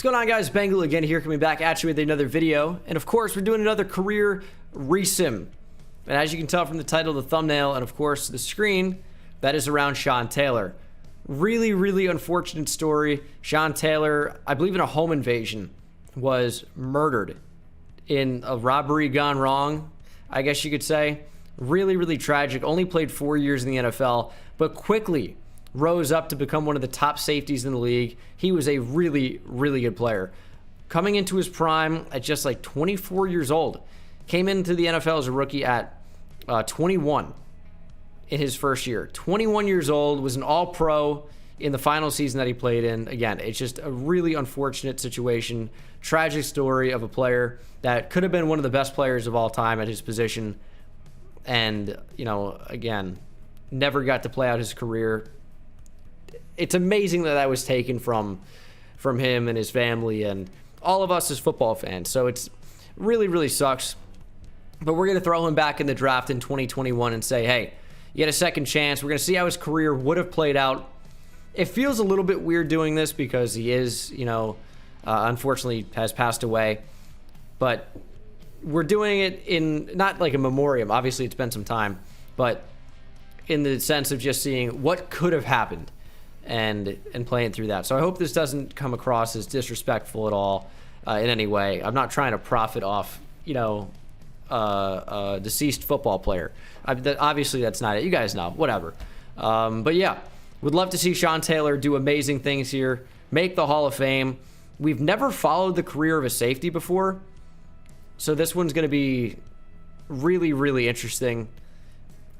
What's going on, guys? Bengal again here, coming back at you with another video. And of course, we're doing another career resim. And as you can tell from the title, the thumbnail, and of course the screen, that is around Sean Taylor. Really unfortunate story. Sean Taylor, I believe in a home invasion, was murdered in a robbery gone wrong, I guess you could say. Really tragic. Only played 4 years in the NFL, but quickly rose up to become one of the top safeties in the league. He was a really good player. Coming into his prime at just like 24 years old. Came into the NFL as a rookie at 21 in his first year. 21 years old, was an all-pro in the final season that he played in. Again, it's just a really unfortunate situation. Tragic story of a player that could have been one of the best players of all time at his position. And, you know, again, never got to play out his career. It's amazing that was taken from him and his family and all of us as football fans. So it's really sucks. But we're going to throw him back in the draft in 2021 and say, hey, you get a second chance. We're going to see how his career would have played out. It feels a little bit weird doing this because he is, you know, unfortunately has passed away. But we're doing it in not like a memoriam. Obviously, it's been some time. But in the sense of just seeing what could have happened and playing through that. So I hope this doesn't come across as disrespectful at all in any way. I'm not trying to profit off, you know, a deceased football player. Obviously, that's not it. You guys know. Whatever. But yeah, would love to see Sean Taylor do amazing things here, make the Hall of Fame. We've never followed the career of a safety before, so this one's going to be really interesting.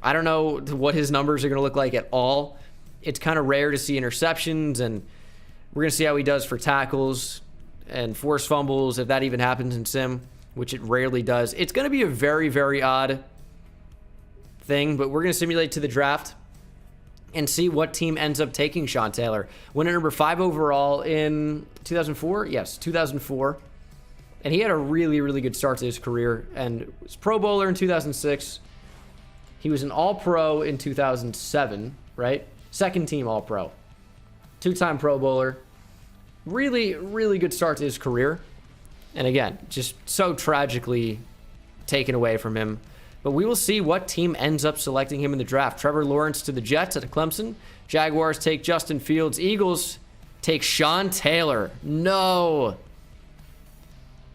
I don't know what his numbers are going to look like at all. It's kind of rare to see interceptions, and we're going to see how he does for tackles and forced fumbles, if that even happens in sim, which it rarely does. It's going to be a very odd thing, but we're going to simulate to the draft and see what team ends up taking Sean Taylor. Went at number 5 overall in 2004? Yes, 2004. And he had a really good start to his career, and was Pro Bowler in 2006. He was an All-Pro in 2007, right? Second team All-Pro. 2-time Pro Bowler. Really good start to his career. And again, just so tragically taken away from him. But we will see what team ends up selecting him in the draft. Trevor Lawrence to the Jets at Clemson. Jaguars take Justin Fields. Eagles take Sean Taylor. No.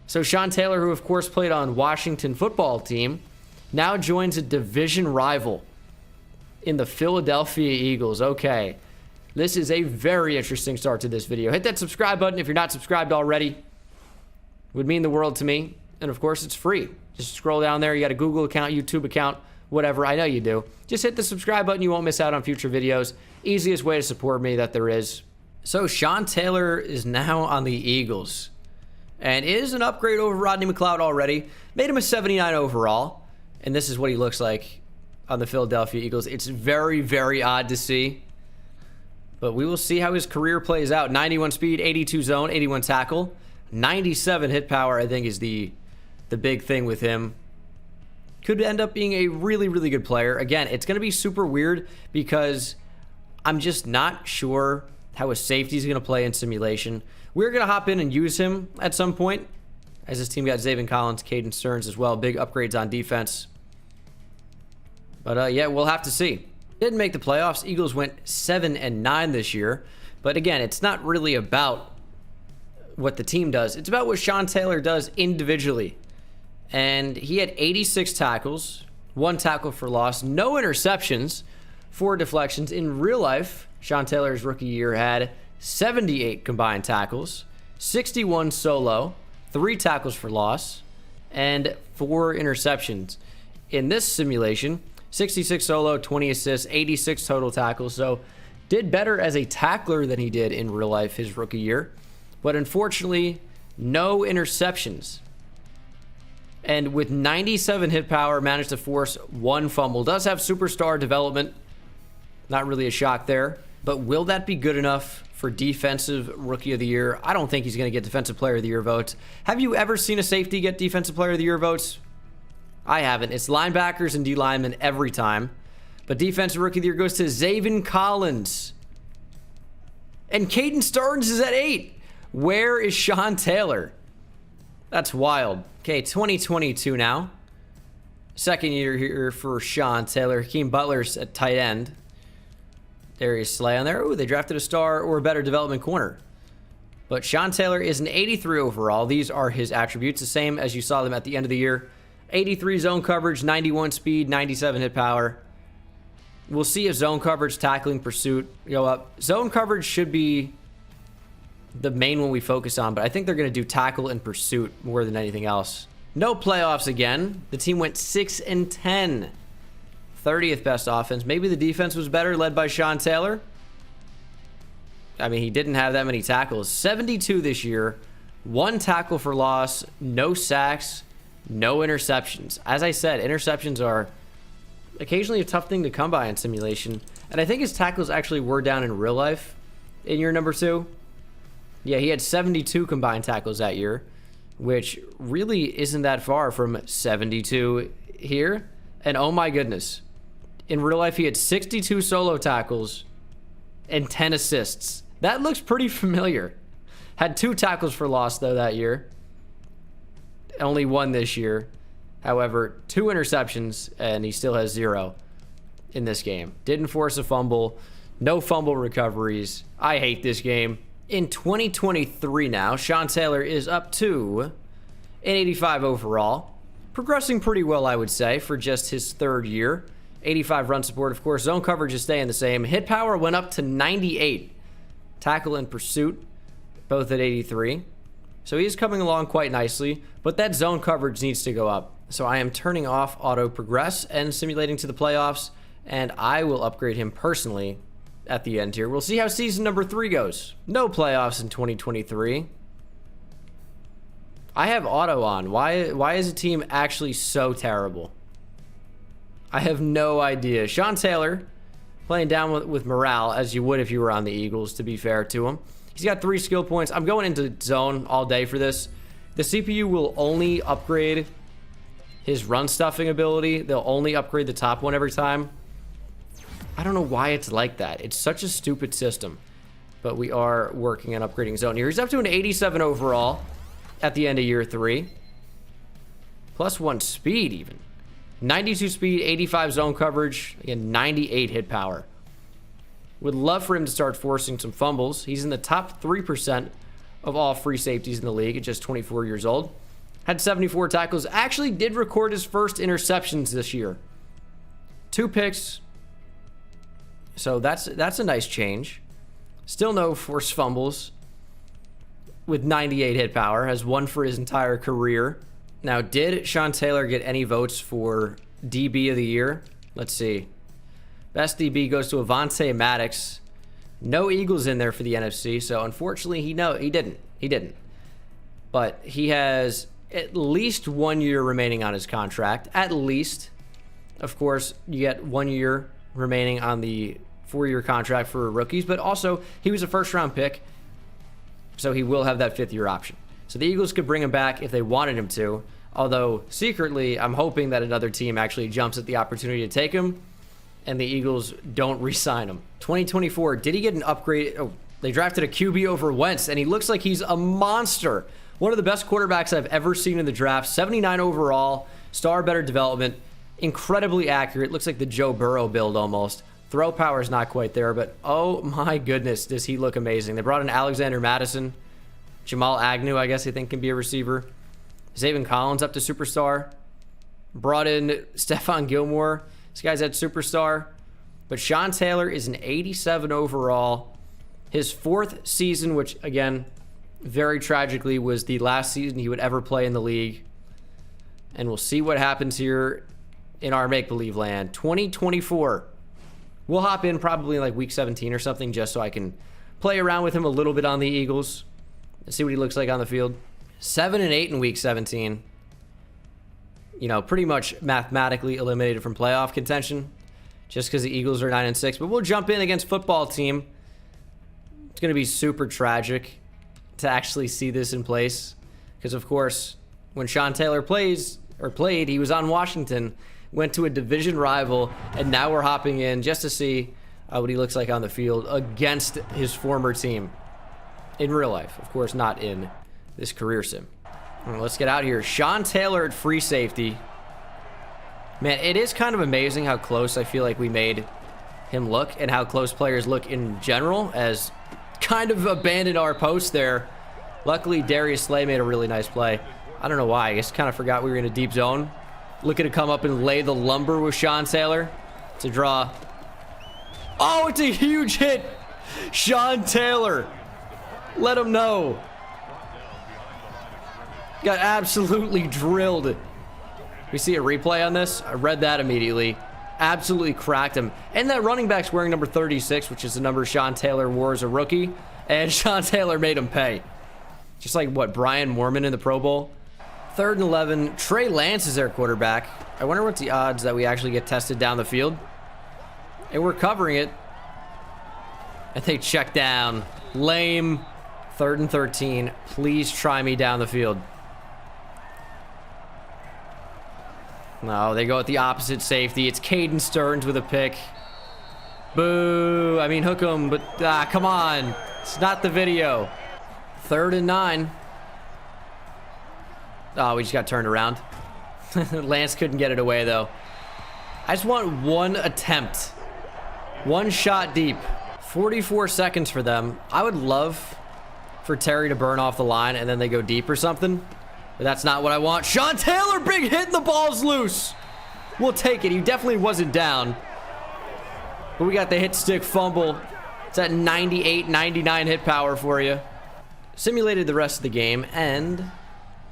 So Sean Taylor, who of course played on Washington football team, now joins a division rival in the Philadelphia Eagles. Okay. This is a very interesting start to this video. Hit that subscribe button if you're not subscribed already. Would mean the world to me. And of course, it's free. Just scroll down there. You got a Google account, YouTube account, whatever. I know you do. Just hit the subscribe button. You won't miss out on future videos. Easiest way to support me that there is. So Sean Taylor is now on the Eagles. And is an upgrade over Rodney McLeod already. Made him a 79 overall. And this is what he looks like on the Philadelphia Eagles. It's very odd to see. But we will see how his career plays out. 91 speed, 82 zone, 81 tackle. 97 hit power, I think, is the big thing with him. Could end up being a really good player. Again, it's going to be super weird because I'm just not sure how a safety is going to play in simulation. We're going to hop in and use him at some point, as this team got Zaven Collins, Caden Stearns as well. Big upgrades on defense. But yeah, we'll have to see. Didn't make the playoffs. Eagles went 7-9 this year. But again, it's not really about what the team does. It's about what Sean Taylor does individually. And he had 86 tackles, 1 tackle for loss, no interceptions, 4 deflections. In real life, Sean Taylor's rookie year had 78 combined tackles, 61 solo, 3 tackles for loss, and 4 interceptions. In this simulation, 66 solo, 20 assists, 86 total tackles. So did better as a tackler than he did in real life his rookie year. But unfortunately, no interceptions. And with 97 hit power, managed to force 1 fumble. Does have superstar development. Not really a shock there. But will that be good enough for Defensive Rookie of the Year? I don't think he's going to get Defensive Player of the Year votes. Have you ever seen a safety get Defensive Player of the Year votes? I haven't. It's linebackers and D linemen every time. But Defensive Rookie of the Year goes to Zaven Collins. And Caden Stearns is at 8. Where is Sean Taylor? That's wild. Okay, 2022 now. Second year here for Sean Taylor. Hakeem Butler's at tight end. Darius Slay on there. Ooh, they drafted a star or a better development corner. But Sean Taylor is an 83 overall. These are his attributes, the same as you saw them at the end of the year. 83 zone coverage, 91 speed, 97 hit power. We'll see if zone coverage, tackling, pursuit go up. Zone coverage should be the main one we focus on, but I think they're going to do tackle and pursuit more than anything else. No playoffs again. The team went 6-10. 30th best offense. Maybe the defense was better, led by Sean Taylor. I mean, he didn't have that many tackles. 72 this year. 1 tackle for loss. No sacks. No interceptions. As I said, interceptions are occasionally a tough thing to come by in simulation. And I think his tackles actually were down in real life in year number 2. Yeah, he had 72 combined tackles that year, which really isn't that far from 72 here. And oh my goodness, in real life, he had 62 solo tackles and 10 assists. That looks pretty familiar. Had 2 tackles for loss, though, that year. Only 1 this year. However, 2 interceptions, and he still has 0 in this game. Didn't force a fumble. No fumble recoveries. I hate this game. In 2023 now, Sean Taylor is up to an 85 overall. Progressing pretty well, I would say, for just his 3rd year. 85 run support, of course. Zone coverage is staying the same. Hit power went up to 98. Tackle and pursuit, both at 83. So he's coming along quite nicely, but that zone coverage needs to go up. So I am turning off auto progress and simulating to the playoffs, and I will upgrade him personally at the end here. We'll see how season number 3 goes. No playoffs in 2023. I have auto on. Why is the team actually so terrible? I have no idea. Sean Taylor playing down with morale, as you would if you were on the Eagles, to be fair to him. He's got 3 skill points. I'm going into zone all day for this. The CPU will only upgrade his run stuffing ability. They'll only upgrade the top one every time. I don't know why it's like that. It's such a stupid system. But we are working on upgrading zone here. He's up to an 87 overall at the end of year 3. +1 speed even. 92 speed, 85 zone coverage, and 98 hit power. Would love for him to start forcing some fumbles. He's in the top 3% of all free safeties in the league at just 24 years old. Had 74 tackles. Actually did record his first interceptions this year. 2 picks. So that's a nice change. Still no forced fumbles. With 98 hit power. Has 1 for his entire career. Now, did Sean Taylor get any votes for DB of the year? Let's see. Best DB goes to Avonte Maddox. No Eagles in there for the NFC, so unfortunately he didn't. He didn't. But he has at least 1 year remaining on his contract. At least. Of course, you get 1 year remaining on the 4-year contract for rookies, but also he was a first-round pick, so he will have that 5th-year option. So the Eagles could bring him back if they wanted him to, although secretly I'm hoping that another team actually jumps at the opportunity to take him and the Eagles don't re-sign him. 2024, did he get an upgrade? Oh, they drafted a QB over Wentz, and he looks like he's a monster. One of the best quarterbacks I've ever seen in the draft. 79 overall, star better development, incredibly accurate. Looks like the Joe Burrow build almost. Throw power is not quite there, but oh my goodness, does he look amazing. They brought in Alexander Madison. Jamal Agnew, I guess I think, can be a receiver. Zaven Collins up to superstar. Brought in Stephon Gilmore. This guy's at superstar. But Sean Taylor is an 87 overall. His 4th season, which, again, very tragically was the last season he would ever play in the league. And we'll see what happens here in our make-believe land. 2024. We'll hop in probably in like week 17 or something just so I can play around with him a little bit on the Eagles. See what he looks like on the field. 7-8 in week 17. You know, pretty much mathematically eliminated from playoff contention just because the Eagles are 9-6. But we'll jump in against football team. It's going to be super tragic to actually see this in place because, of course, when Sean Taylor played, he was on Washington, went to a division rival, and now we're hopping in just to see what he looks like on the field against his former team. In real life, of course, not in this career sim. Let's get out here. Sean Taylor at free safety. Man, it is kind of amazing how close I feel like we made him look, and how close players look in general, as kind of abandoned our post there. Luckily, Darius Slay made a really nice play. I don't know why. I just kind of forgot we were in a deep zone. Looking to come up and lay the lumber with Sean Taylor to draw. Oh, it's a huge hit. Sean Taylor. Let him know. Got absolutely drilled. We see a replay on this. I read that immediately. Absolutely cracked him. And that running back's wearing number 36, which is the number Sean Taylor wore as a rookie. And Sean Taylor made him pay. Just like, what, Brian Moorman in the Pro Bowl? 3rd and 11. Trey Lance is their quarterback. I wonder what's the odds that we actually get tested down the field. And we're covering it. I think check down. Lame. 3rd and 13. Please try me down the field. No, they go with the opposite safety. It's Caden Stearns with a pick. Boo. I mean, hook him, but come on. It's not the video. 3rd and 9. Oh, we just got turned around. Lance couldn't get it away, though. I just want one attempt. One shot deep. 44 seconds for them. I would love for Terry to burn off the line and then they go deep or something. But that's not what I want. Sean Taylor, big hit, and the ball's loose. We'll take it. He definitely wasn't down. But we got the hit stick fumble. It's at 98, 99 hit power for you. Simulated the rest of the game, and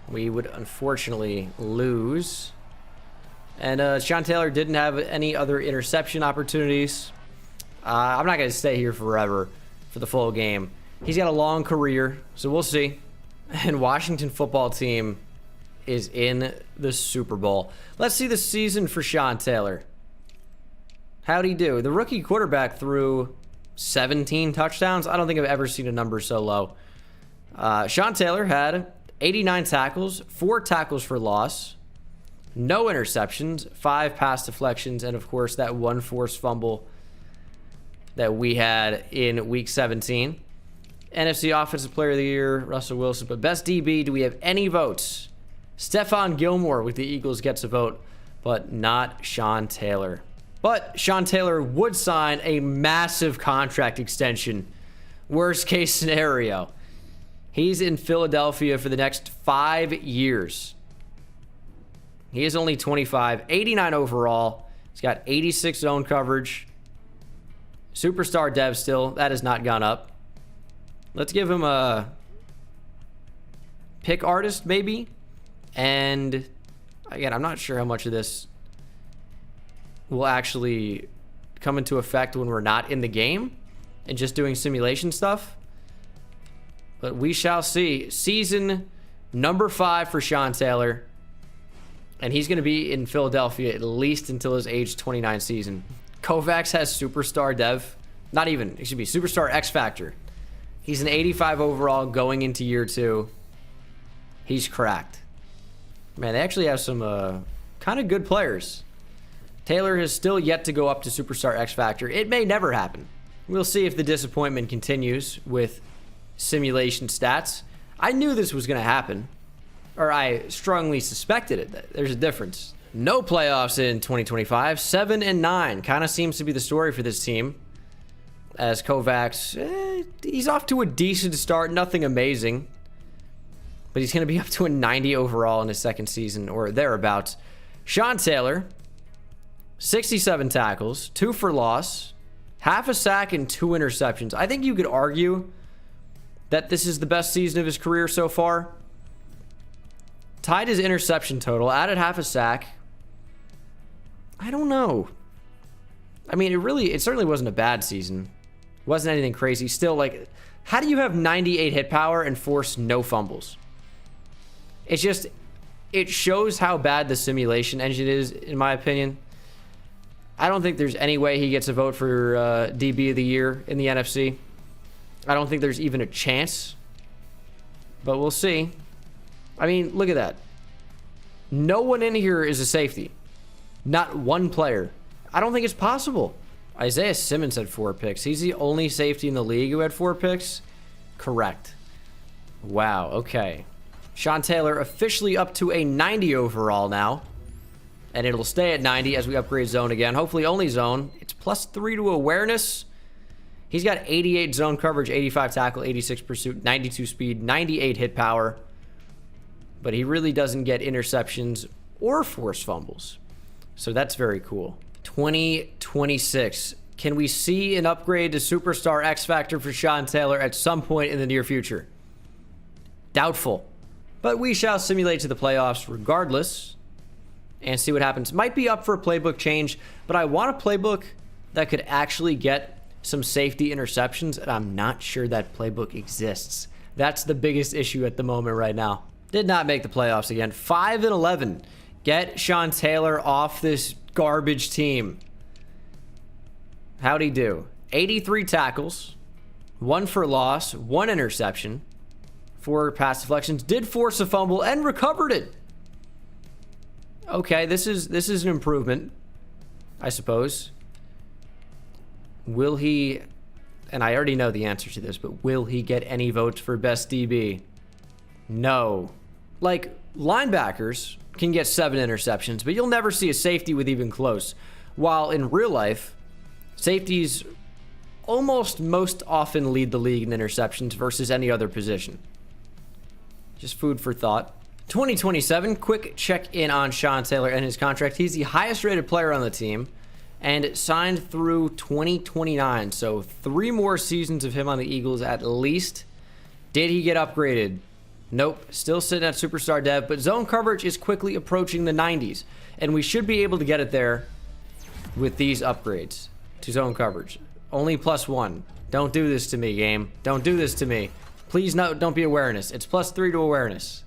we would unfortunately lose. And Sean Taylor didn't have any other interception opportunities. I'm not going to stay here forever for the full game. He's got a long career, so we'll see. And Washington football team is in the Super Bowl. Let's see the season for Sean Taylor. How'd he do? The rookie quarterback threw 17 touchdowns. I don't think I've ever seen a number so low. Sean Taylor had 89 tackles, 4 tackles for loss, no interceptions, 5 pass deflections, and of course that 1 forced fumble that we had in week 17. NFC Offensive Player of the Year, Russell Wilson. But best DB, do we have any votes? Stephon Gilmore with the Eagles gets a vote, but not Sean Taylor. But Sean Taylor would sign a massive contract extension. Worst case scenario. He's in Philadelphia for the next 5 years. He is only 25, 89 overall. He's got 86 zone coverage. Superstar dev still. That has not gone up. Let's give him a pick artist, maybe. And again, I'm not sure how much of this will actually come into effect when we're not in the game and just doing simulation stuff. But we shall see. Season number 5 for Sean Taylor. And he's going to be in Philadelphia at least until his age 29 season. Kovacs has superstar dev. Not even. It should be superstar X Factor. He's an 85 overall going into year 2. He's cracked. Man, they actually have some kind of good players. Taylor has still yet to go up to superstar X Factor. It may never happen. We'll see if the disappointment continues with simulation stats. I knew this was going to happen. Or I strongly suspected it. There's a difference. No playoffs in 2025. 7-9 kind of seems to be the story for this team. As Kovacs, he's off to a decent start. Nothing amazing. But he's going to be up to a 90 overall in his second season or thereabouts. Sean Taylor, 67 tackles, 2 for loss, half a sack, and 2 interceptions. I think you could argue that this is the best season of his career so far. Tied his interception total, added half a sack. I don't know. I mean, it certainly wasn't a bad season. It wasn't anything crazy. Still, like, how do you have 98 hit power and force no fumbles? It's just, it shows how bad the simulation engine is, in my opinion. I don't think there's any way he gets a vote for DB of the year in the NFC. I don't think there's even a chance. But we'll see. I mean, look at that. No one in here is a safety. Not one player. I don't think it's possible. Isaiah Simmons had 4 picks. He's the only safety in the league who had 4 picks. Correct. Wow, okay. Sean Taylor officially up to a 90 overall now. And it'll stay at 90 as we upgrade zone again. Hopefully only zone. It's +3 to awareness. He's got 88 zone coverage, 85 tackle, 86 pursuit, 92 speed, 98 hit power. But he really doesn't get interceptions or forced fumbles. So that's very cool. 2026. Can we see an upgrade to Superstar X Factor for Sean Taylor at some point in the near future? Doubtful. But we shall simulate to the playoffs regardless and see what happens. Might be up for a playbook change, but I want a playbook that could actually get some safety interceptions, and I'm not sure that playbook exists. That's the biggest issue at the moment right now. Did not make the playoffs again. 5-11. Get Sean Taylor off this garbage team. How'd he do? 83 tackles, 1 for loss, 1 interception, 4 pass deflections, did force a fumble and recovered it. Okay, this is an improvement, I suppose. Will he, and I already know the answer to this, but will he get any votes for best DB? No. Like, linebackers can get 7 interceptions, but you'll never see a safety with even close. While in real life, safeties almost most often lead the league in interceptions versus any other position. Just food for thought. 2027, quick check in on Sean Taylor and his contract. He's the highest rated player on the team and signed through 2029. So 3 more seasons of him on the Eagles at least. Did he get upgraded? Nope. Still sitting at superstar dev, but zone coverage is quickly approaching the 90s. And we should be able to get it there with these upgrades to zone coverage. Only +1. Don't do this to me, game. Don't do this to me. Please no, don't be awareness. It's +3 to awareness.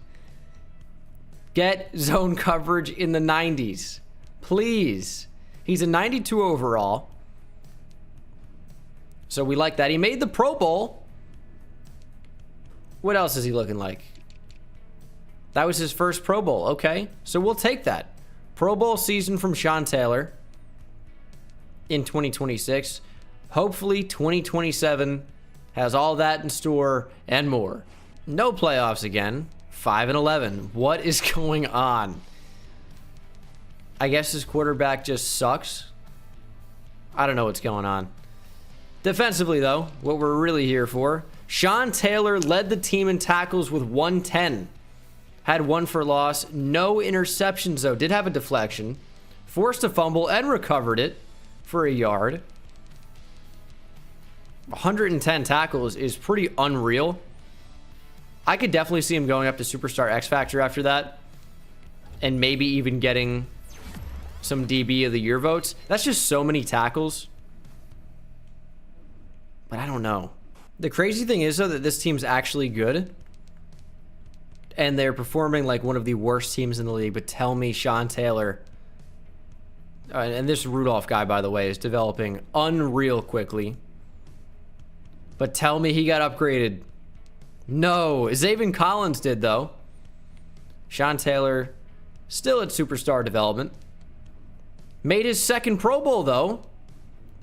Get zone coverage in the 90s. Please. He's a 92 overall. So we like that. He made the Pro Bowl. What else is he looking like? That was his first Pro Bowl. Okay. So we'll take that. Pro Bowl season from Sean Taylor in 2026. Hopefully 2027 has all that in store and more. No playoffs again. 5-11. What is going on? I guess his quarterback just sucks. I don't know what's going on. Defensively, though, what we're really here for. Sean Taylor led the team in tackles with 110. Had 1 for loss. No interceptions, though. Did have a deflection. Forced a fumble and recovered it for a yard. 110 tackles is pretty unreal. I could definitely see him going up to Superstar X Factor after that. And maybe even getting some DB of the year votes. That's just so many tackles. But I don't know. The crazy thing is, though, that this team's actually good. And they're performing like one of the worst teams in the league. But tell me Sean Taylor, and this Rudolph guy, by the way, is developing unreal quickly. But tell me he got upgraded. No, Zaven Collins did, though. Sean Taylor still at superstar development. Made his second Pro Bowl, though.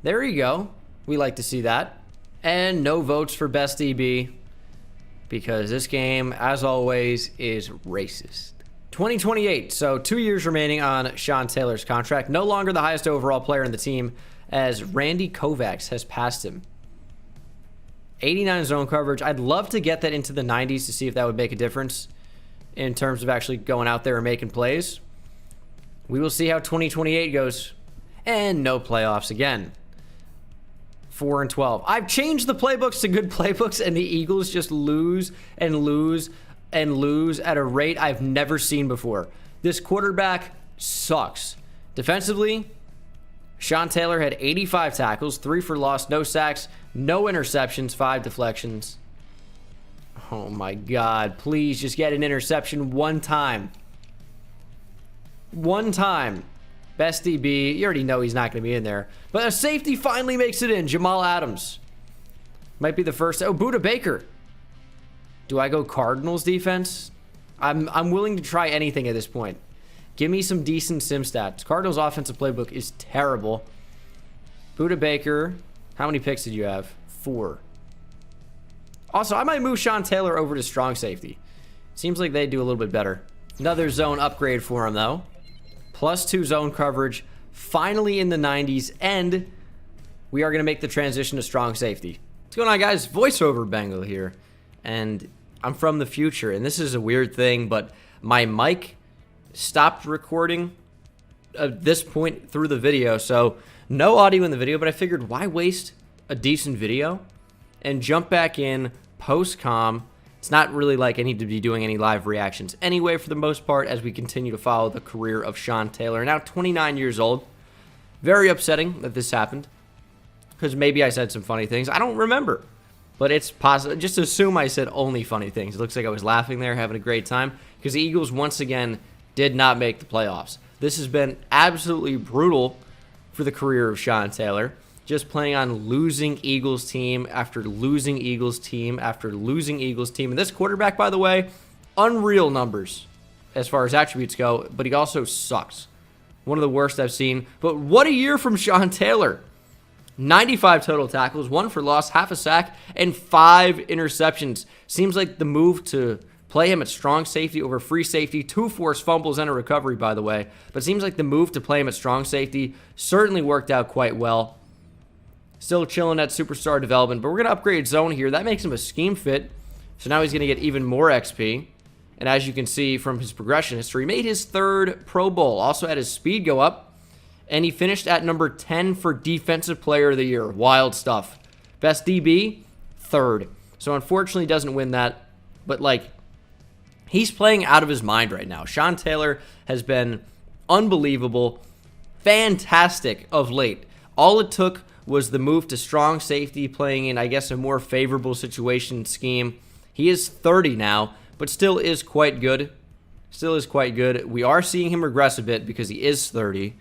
There you go. We like to see that. And no votes for best DB because this game, as always, is racist. 2028, so 2 years remaining on Sean Taylor's contract. No longer the highest overall player in the team as Randy Kovacs has passed him. 89 zone coverage. I'd love to get that into the 90s to see if that would make a difference in terms of actually going out there and making plays. We will see how 2028 goes. And no playoffs again. 4-12. I've changed the playbooks to good playbooks, and the Eagles just lose and lose and lose at a rate I've never seen before. This quarterback sucks. Defensively, Sean Taylor had 85 tackles, 3 for loss, no sacks, no interceptions, 5 deflections. Oh my God, please just get an interception one time. One time. Best DB, you already know he's not going to be in there. But a safety finally makes it in, Jamal Adams. Might be the first. Oh, Budda Baker. Do I go Cardinals defense? I'm willing to try anything at this point. Give me some decent sim stats. Cardinals offensive playbook is terrible. Budda Baker, how many picks did you have? 4. Also, I might move Sean Taylor over to strong safety. Seems like they do a little bit better. Another zone upgrade for him, though. +2 zone coverage. Finally in the 90s. And we are going to make the transition to strong safety. What's going on, guys? Voiceover Bengal here. And I'm from the future. And this is a weird thing, but my mic stopped recording at this point through the video. So no audio in the video, but I figured why waste a decent video and jump back in post-com. It's not really like I need to be doing any live reactions anyway for the most part as we continue to follow the career of Sean Taylor. Now 29 years old. Very upsetting that this happened because maybe I said some funny things. I don't remember, but it's possible. Just assume I said only funny things. It looks like I was laughing there, having a great time because the Eagles once again did not make the playoffs. This has been absolutely brutal for the career of Sean Taylor. Just playing on losing Eagles team after losing Eagles team after losing Eagles team. And this quarterback, by the way, unreal numbers as far as attributes go, but he also sucks. One of the worst I've seen. But what a year from Sean Taylor. 95 total tackles, 1 for loss, half a sack, and 5 interceptions. Seems like the move to play him at strong safety over free safety, 2 forced fumbles and a recovery, by the way. But seems like the move to play him at strong safety certainly worked out quite well. Still chilling at superstar development, but we're going to upgrade zone here. That makes him a scheme fit, so now he's going to get even more XP. And as you can see from his progression history, made his 3rd Pro Bowl. Also had his speed go up, and he finished at number 10 for Defensive Player of the Year. Wild stuff. Best DB, 3rd. So unfortunately doesn't win that, but like, he's playing out of his mind right now. Sean Taylor has been unbelievable, fantastic of late. All it took was the move to strong safety, playing in, I guess, a more favorable situation scheme. He is 30 now, but still is quite good. Still is quite good. We are seeing him regress a bit because he is 30.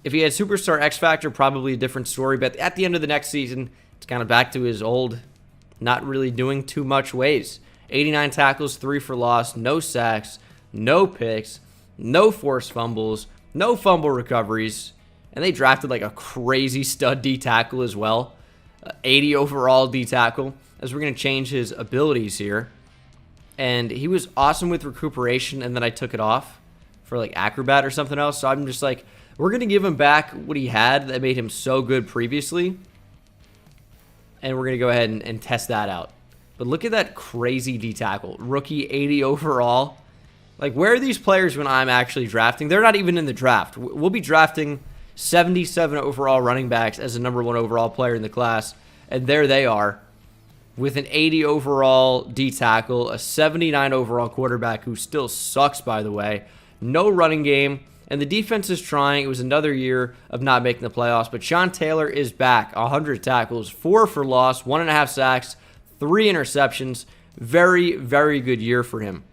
If he had Superstar X Factor, probably a different story, but at the end of the next season, it's kind of back to his old, not really doing too much ways. 89 tackles, 3 for loss, no sacks, no picks, no forced fumbles, no fumble recoveries. And they drafted like a crazy stud D tackle as well. 80 overall D tackle, as we're going to change his abilities here. And he was awesome with recuperation, and then I took it off for like acrobat or something else. So I'm just like, we're going to give him back what he had that made him so good previously. And we're going to go ahead and test that out. But look at that crazy D tackle. Rookie 80 overall. Like, where are these players when I'm actually drafting? They're not even in the draft. We'll be drafting 77 overall running backs as a number 1 overall player in the class. And there they are with an 80 overall D tackle, a 79 overall quarterback who still sucks, by the way. No running game. And the defense is trying. It was another year of not making the playoffs. But Sean Taylor is back. 100 tackles, 4 for loss, 1.5 sacks, 3 interceptions. Very, very good year for him.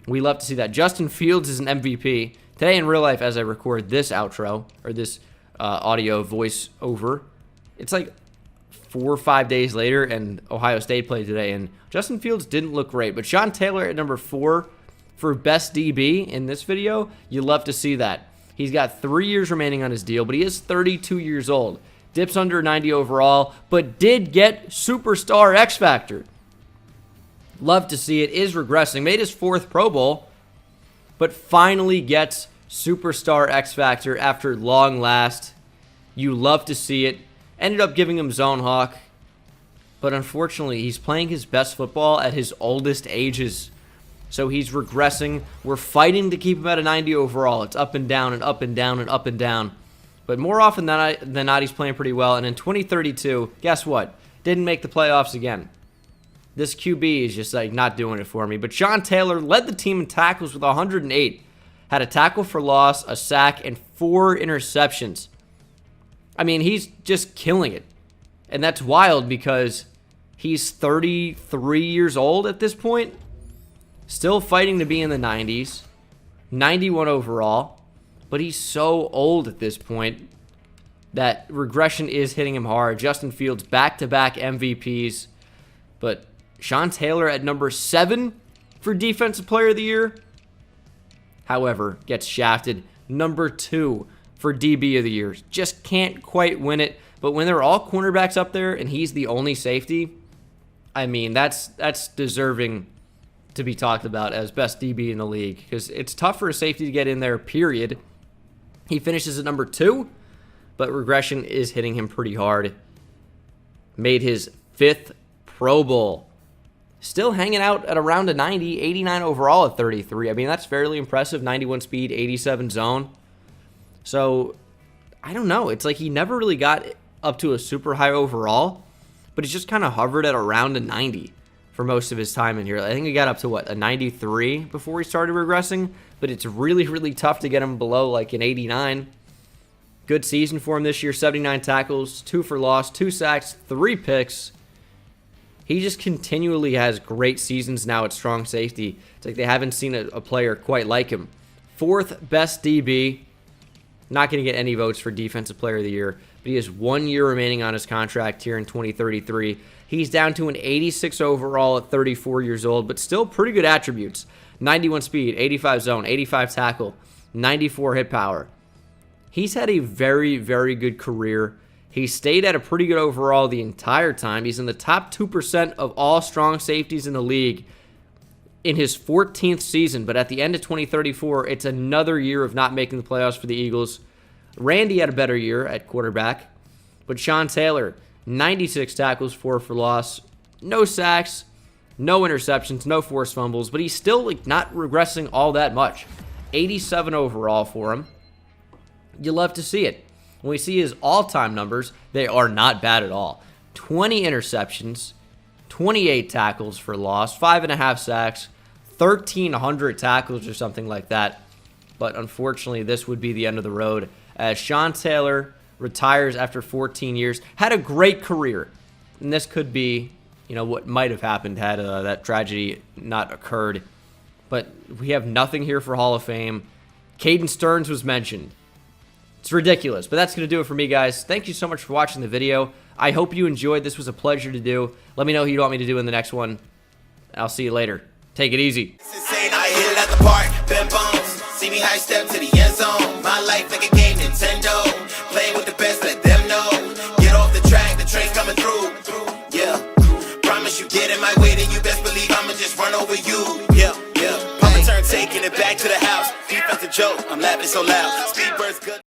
We love to see that. Justin Fields is an MVP. Today in real life, as I record this outro, or this audio voice over, it's like 4 or 5 days later, and Ohio State played today, and Justin Fields didn't look great. But Sean Taylor at number 4 for best DB in this video, you love to see that. He's got 3 years remaining on his deal, but he is 32 years old. Dips under 90 overall, but did get Superstar X Factor. Love to see it. Is regressing. Made his 4th Pro Bowl, but finally gets Superstar X Factor after long last. You love to see it. Ended up giving him Zone Hawk, but unfortunately, he's playing his best football at his oldest ages. So he's regressing. We're fighting to keep him at a 90 overall. It's up and down and up and down and up and down. But more often than not, he's playing pretty well. And in 2032, guess what? Didn't make the playoffs again. This QB is just like not doing it for me. But Sean Taylor led the team in tackles with 108. Had a tackle for loss, a sack, and 4 interceptions. I mean, he's just killing it. And that's wild because he's 33 years old at this point. Still fighting to be in the 90s. 91 overall. But he's so old at this point that regression is hitting him hard. Justin Fields back-to-back MVPs. But Sean Taylor at number 7 for Defensive Player of the Year, however, gets shafted. Number 2 for DB of the Year. Just can't quite win it. But when they're all cornerbacks up there and he's the only safety, I mean, that's deserving to be talked about as best DB in the league, because it's tough for a safety to get in there, period. He finishes at number 2, but regression is hitting him pretty hard. Made his 5th Pro Bowl. Still hanging out at around a 90, 89 overall at 33. I mean, that's fairly impressive. 91 speed, 87 zone. So, I don't know. It's like he never really got up to a super high overall, but he's just kind of hovered at around a 90 for most of his time in here. I think he got up to, what, a 93 before he started regressing, but it's really, really tough to get him below, like, an 89. Good season for him this year. 79 tackles, 2 for loss, 2 sacks, 3 picks. He just continually has great seasons now at strong safety. It's like they haven't seen a player quite like him. 4th best DB. Not going to get any votes for Defensive Player of the Year, but he has 1 year remaining on his contract here in 2033. He's down to an 86 overall at 34 years old, but still pretty good attributes. 91 speed, 85 zone, 85 tackle, 94 hit power. He's had a very, very good career. He stayed at a pretty good overall the entire time. He's in the top 2% of all strong safeties in the league in his 14th season. But at the end of 2034, it's another year of not making the playoffs for the Eagles. Randy had a better year at quarterback. But Sean Taylor, 96 tackles, 4 for loss. No sacks, no interceptions, no forced fumbles. But he's still not regressing all that much. 87 overall for him. You love to see it. When we see his all-time numbers, they are not bad at all. 20 interceptions, 28 tackles for loss, 5.5 sacks, 1,300 tackles or something like that. But unfortunately, this would be the end of the road as Sean Taylor retires after 14 years. Had a great career. And this could be, what might have happened had that tragedy not occurred. But we have nothing here for Hall of Fame. Caden Stearns was mentioned. It's ridiculous, but that's going to do it for me, guys. Thank you so much for watching the video. I hope you enjoyed. This was a pleasure to do. Let me know who you want me to do in the next one. I'll see you later. Take it easy. I hit it at the park, bend bones. See me high step to the end zone. My life like a game, Nintendo. Playing with the best, let them know. Get off the track, the train's coming through. Yeah, promise you get in my way, then you best believe I'ma just run over you. Yeah. Papa turn, taking it back to the house. Defensive joke, I'm laughing so loud. Speedbird's good.